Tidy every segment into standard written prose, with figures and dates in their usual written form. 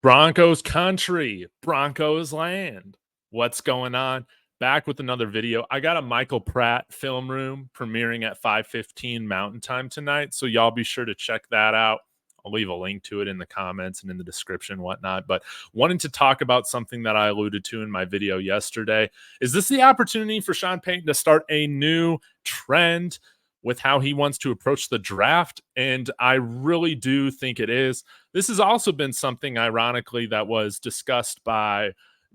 Broncos country, Broncos land. What's going on? Back with another video. I got a Michael Pratt film room premiering at 5:15 Mountain Time tonight, so y'all be sure to check that out. I'll leave a link to it in the comments and in the description and whatnot. But wanted to talk about something that I alluded to in my video yesterday. Is this the opportunity for Sean Payton to start a new trend with how he wants to approach the draft? And I really do think it is. This has also been something, ironically, that was discussed by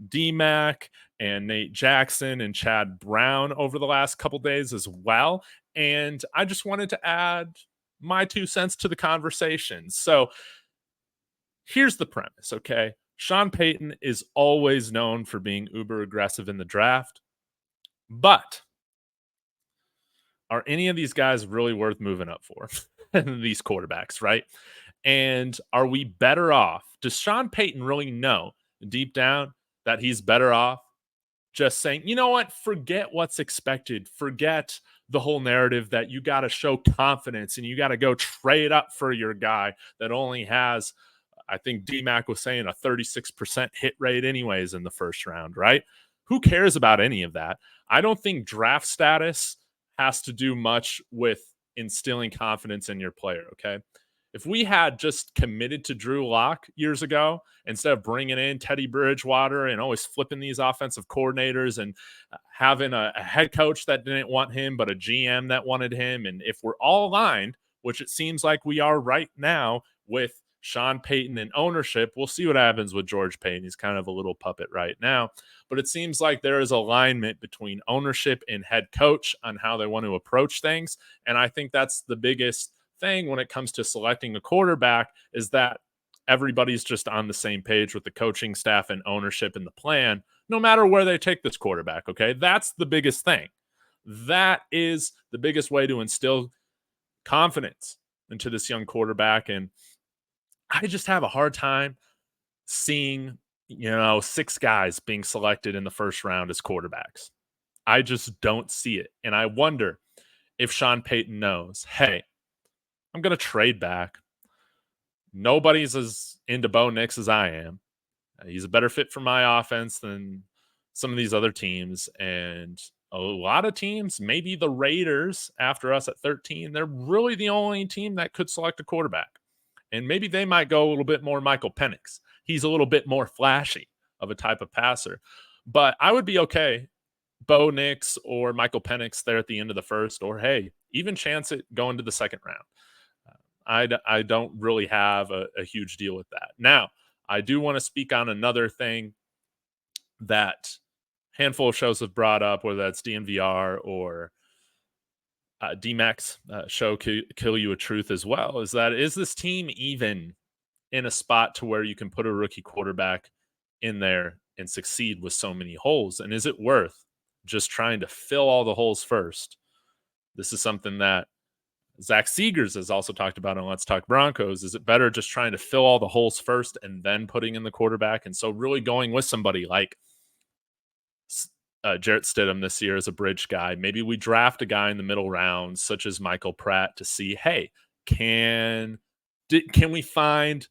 DMAC and Nate Jackson and Chad Brown over the last couple days as well. And I just wanted to add my 2 cents to the conversation. So here's the premise, okay? Sean Payton is always known for being uber aggressive in the draft, but are any of these guys really worth moving up for? These quarterbacks, right? And are we better off? Does Sean Payton really know deep down that he's better off just saying, you know what, forget what's expected, forget the whole narrative that you got to show confidence and you got to go trade up for your guy that only has, I think DMAC was saying, a 36% hit rate anyways in the first round, right? Who cares about any of that? I don't think draft status has to do much with instilling confidence in your player, okay? If we had just committed to Drew Lock years ago, instead of bringing in Teddy Bridgewater and always flipping these offensive coordinators and having a head coach that didn't want him, but a GM that wanted him, and if we're all aligned, which it seems like we are right now with Sean Payton and ownership, we'll see what happens with George Payton. He's kind of a little puppet right now, but it seems like there is alignment between ownership and head coach on how they want to approach things. And I think that's the biggest thing when it comes to selecting a quarterback, is that everybody's just on the same page with the coaching staff and ownership and the plan, no matter where they take this quarterback. Okay. That's the biggest thing. That is the biggest way to instill confidence into this young quarterback. And I just have a hard time seeing, 6 guys being selected in the first round as quarterbacks. I just don't see it. And I wonder if Sean Payton knows, hey, I'm going to trade back. Nobody's as into Bo Nix as I am. He's a better fit for my offense than some of these other teams. And a lot of teams, maybe the Raiders after us at 13, they're really the only team that could select a quarterback. And maybe they might go a little bit more Michael Penix. He's a little bit more flashy of a type of passer. But I would be okay, Bo Nix or Michael Penix there at the end of the first, or hey, even chance it going to the second round. I don't really have a huge deal with that. Now, I do want to speak on another thing that a handful of shows have brought up, whether that's DNVR or DMAX show Kill You a Truth as well, is this team even in a spot to where you can put a rookie quarterback in there and succeed with so many holes? And is it worth just trying to fill all the holes first? This is something that Zach Seegers has also talked about on Let's Talk Broncos. Is it better just trying to fill all the holes first and then putting in the quarterback? And so really going with somebody like Jarrett Stidham this year as a bridge guy. Maybe we draft a guy in the middle rounds, such as Michael Pratt, to see, hey, can we find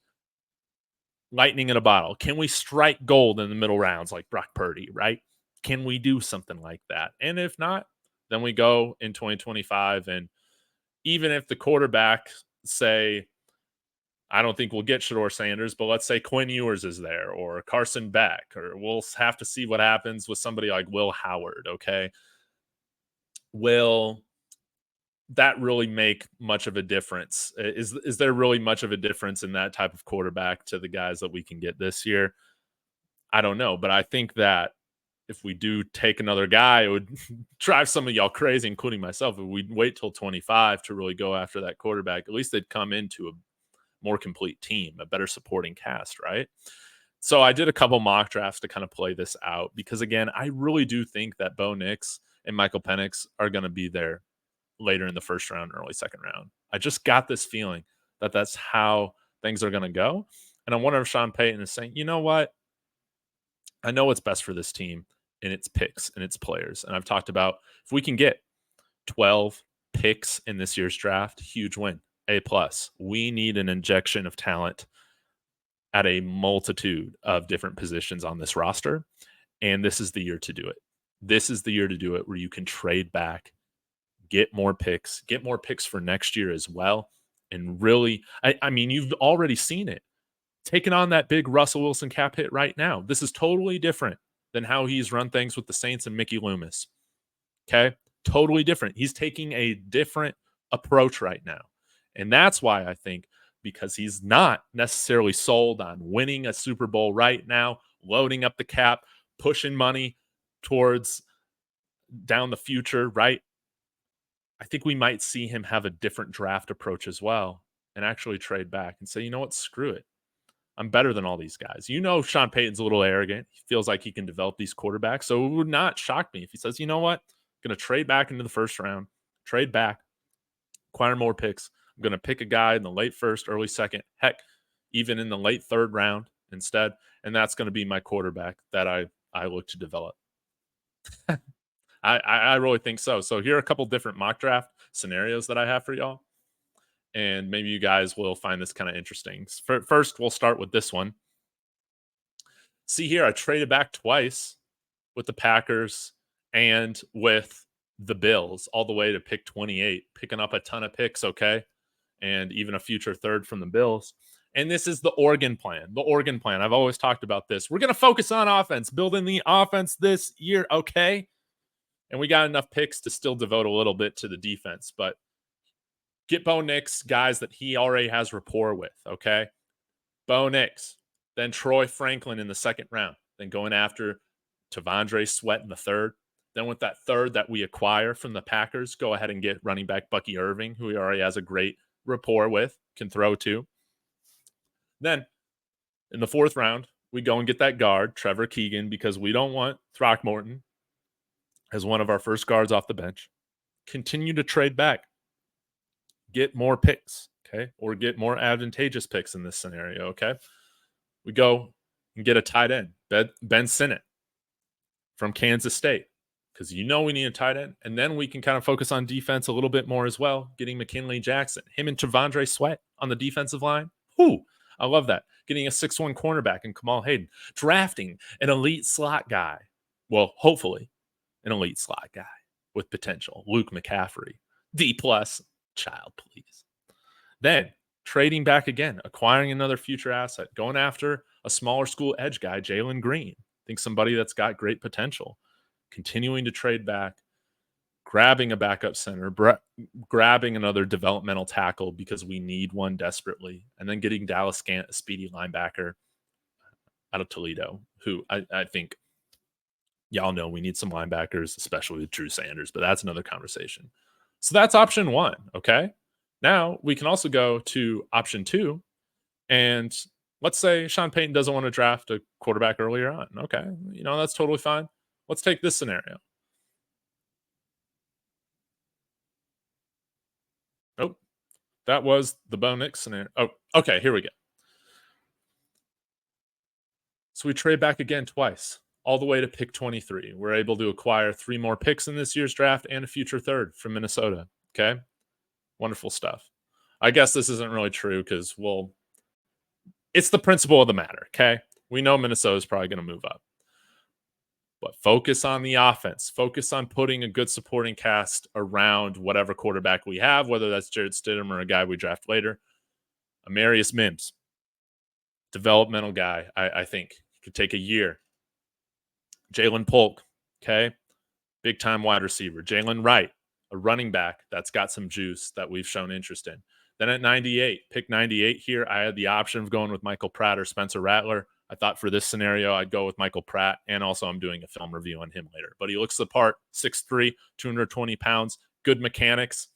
lightning in a bottle? Can we strike gold in the middle rounds like Brock Purdy, right? Can we do something like that? And if not, then we go in 2025. And even if the quarterback, say, I don't think we'll get Shedeur Sanders, but let's say Quinn Ewers is there or Carson Beck, or we'll have to see what happens with somebody like Will Howard, okay? Will that really make much of a difference? Is there really much of a difference in that type of quarterback to the guys that we can get this year? I don't know, but I think that if we do take another guy, it would drive some of y'all crazy, including myself. If we'd wait till 25 to really go after that quarterback, at least they'd come into a more complete team, a better supporting cast, right? So I did a couple mock drafts to kind of play this out because, again, I really do think that Bo Nix and Michael Penix are going to be there later in the first round, early second round. I just got this feeling that that's how things are going to go. And I wonder if Sean Payton is saying, you know what? I know what's best for this team and its picks and its players. And I've talked about, if we can get 12 picks in this year's draft, huge win, A+. We need an injection of talent at a multitude of different positions on this roster. And this is the year to do it. This is the year to do it where you can trade back, get more picks for next year as well. And really, I mean, you've already seen it. Taking on that big Russell Wilson cap hit right now. This is totally different than how he's run things with the Saints and Mickey Loomis. Okay? Totally different. He's taking a different approach right now. And that's why I think, because he's not necessarily sold on winning a Super Bowl right now, loading up the cap, pushing money towards down the future, right? I think we might see him have a different draft approach as well and actually trade back and say, you know what, screw it. I'm better than all these guys. You know, Sean Payton's a little arrogant. He feels like he can develop these quarterbacks. So it would not shock me if he says, you know what, I'm going to trade back into the first round, trade back, acquire more picks. I'm going to pick a guy in the late first, early second, heck, even in the late third round instead. And that's going to be my quarterback that I look to develop. I really think so. So here are a couple different mock draft scenarios that I have for y'all. And maybe you guys will find this kind of interesting. First, we'll start with this one. See here, I traded back twice with the Packers and with the Bills all the way to pick 28, picking up a ton of picks, okay? And even a future third from the Bills. And this is the Oregon plan. The Oregon plan. I've always talked about this. We're going to focus on offense, building the offense this year, okay? And we got enough picks to still devote a little bit to the defense, but get Bo Nix, guys that he already has rapport with, okay? Bo Nix, then Troy Franklin in the second round, then going after Tavondre Sweat in the third. Then with that third that we acquire from the Packers, go ahead and get running back Bucky Irving, who he already has a great rapport with, can throw to. Then in the fourth round, we go and get that guard, Trevor Keegan, because we don't want Throckmorton as one of our first guards off the bench. Continue to trade back. Get more picks, okay? Or get more advantageous picks in this scenario, okay? We go and get a tight end, Ben Sinnott from Kansas State, because you know we need a tight end. And then we can kind of focus on defense a little bit more as well, getting McKinley Jackson, him and Tavondre Sweat on the defensive line. Whoo, I love that. Getting a 6'1 cornerback in Kamal Hayden. Drafting an elite slot guy. Well, hopefully an elite slot guy with potential. Luke McCaffrey. D+. Child, please. Then trading back again, acquiring another future asset, going after a smaller school edge guy, Jalen Green. I think somebody that's got great potential. Continuing to trade back, grabbing a backup center, grabbing another developmental tackle because we need one desperately, and then getting Dallas Scant, a speedy linebacker out of Toledo, who I think y'all know we need some linebackers, especially with Drew Sanders, but that's another conversation. So that's option one, okay? Now we can also go to option two, and let's say Sean Payton doesn't want to draft a quarterback earlier on. Okay, that's totally fine. Let's take this scenario. Oh, that was the Bo Nix scenario. Oh, okay, here we go. So we trade back again twice, all the way to pick 23. We're able to acquire 3 more picks in this year's draft and a future third from Minnesota. Okay, wonderful stuff. I guess this isn't really true because, well, it's the principle of the matter, okay? We know Minnesota is probably going to move up. But focus on the offense. Focus on putting a good supporting cast around whatever quarterback we have, whether that's Jared Stidham or a guy we draft later. Amarius Mims, developmental guy, I think. Could take a year. Jalen Polk, okay? Big-time wide receiver. Jalen Wright, a running back that's got some juice that we've shown interest in. Then at 98, pick 98 here, I had the option of going with Michael Pratt or Spencer Rattler. I thought for this scenario, I'd go with Michael Pratt, and also I'm doing a film review on him later. But he looks the part, 6'3", 220 pounds, good mechanics,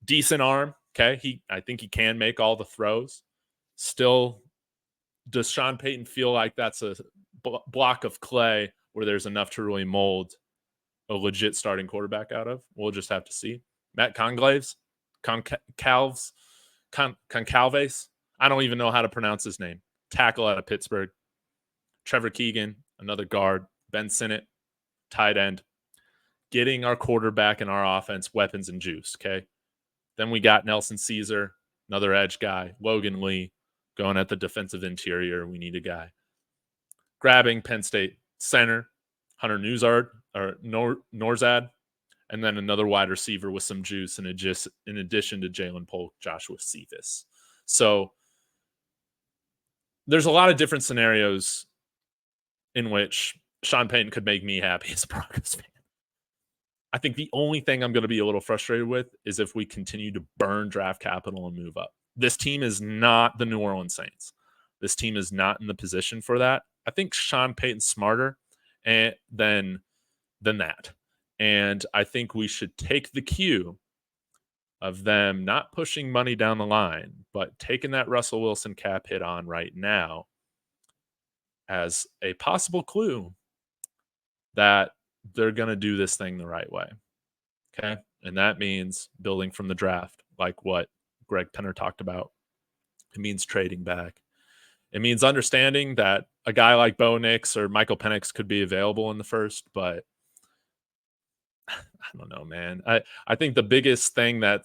decent arm, okay? I think he can make all the throws. Still, does Sean Payton feel like that's a block of clay where there's enough to really mold a legit starting quarterback out of? We'll just have to see. Matt Concalves, I don't even know how to pronounce his name. Tackle out of Pittsburgh. Trevor Keegan, another guard. Ben Sinnott, tight end. Getting our quarterback and our offense weapons and juice, okay? Then we got Nelson Caesar, another edge guy. Logan Lee, going at the defensive interior. We need a guy. Grabbing Penn State center, Hunter Norzad, and then another wide receiver with some juice in addition to Jalen Polk, Joshua Cephas. So there's a lot of different scenarios in which Sean Payton could make me happy as a Broncos fan. I think the only thing I'm going to be a little frustrated with is if we continue to burn draft capital and move up. This team is not the New Orleans Saints. This team is not in the position for that. I think Sean Payton's smarter than that. And I think we should take the cue of them not pushing money down the line, but taking that Russell Wilson cap hit on right now as a possible clue that they're going to do this thing the right way. Okay. And that means building from the draft, like what Greg Penner talked about. It means trading back. It means understanding that a guy like Bo Nix or Michael Penix could be available in the first, but I don't know, man. I think the biggest thing that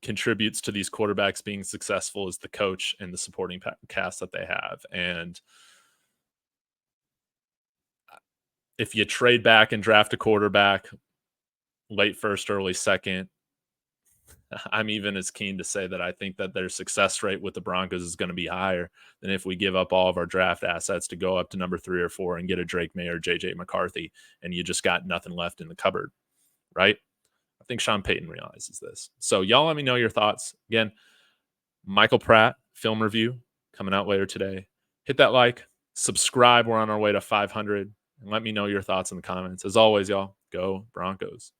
contributes to these quarterbacks being successful is the coach and the supporting cast that they have. And if you trade back and draft a quarterback late first, early second, I'm even as keen to say that I think that their success rate with the Broncos is going to be higher than if we give up all of our draft assets to go up to number 3 or 4 and get a Drake May or JJ McCarthy, and you just got nothing left in the cupboard, right? I think Sean Payton realizes this. So y'all let me know your thoughts. Again, Michael Pratt, film review, coming out later today. Hit that like, subscribe. We're on our way to 500. And let me know your thoughts in the comments. As always, y'all, go Broncos.